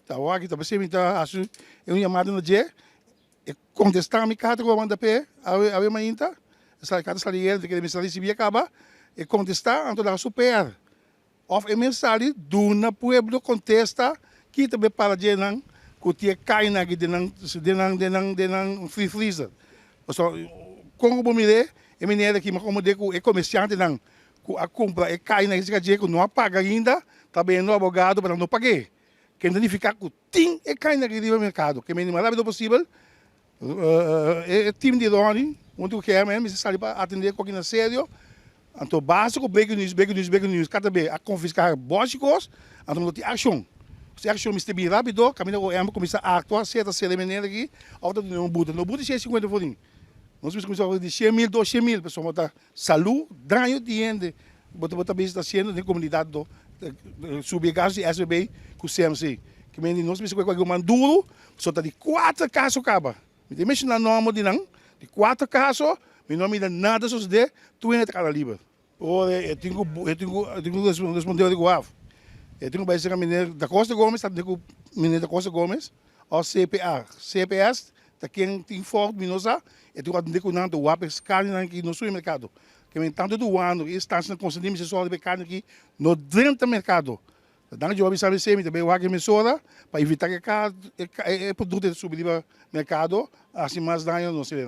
Tá, o aqui tá você me tá acho eu chamado no dia e contestar me carta com manda pé a mainta. Essa carta sali ele que me sali se acaba e contestar anto da super. Of e mensagem do na pueblo contesta que também para de não que tinha cai na que de não free freezer. So como bom me e menina que me acomodei com e comerciante não que a compra e cai na que dia que não paga ainda também no advogado para não pagar. Que não ficar com tim e cai na que no mercado que me mais rápido possível time de Rony muito que é mesmo se sabe para atender com aqui sério. Então, básico, break news, cada vez a confiscar básicos, então não tem ação. Se a ação me esteve rápido, caminho o emo começa a atuar certa cerimônia aqui, outra não buda, não buda 50 forinhos. Nós começamos a dizer 100.000, 200.000, pessoal, botar saúde, ganho de gente, botar bem está sendo na comunidade do subir gás e SB com o CMC. Que me nós precisamos com o manduro, só tá de 4 casos acaba. Me deixa na norma de não, de 4 casos. Meu nome não é nada só de tu ainda cada livre. Eu tenho responder de guavo. Eu tenho que ser menino da Costa Gomes, tá com menino da Costa Gomes, ou CPA. CPS, tá quem tem forte minosa, eu tenho que atender com nada o apex carne aqui no supermercado. Que me tanto do ano, instância não conseguimos só de carne aqui no dentro do mercado. Então, eu vou saber se também o água emissora para evitar que o produto subir no mercado, assim mais daño não se vê.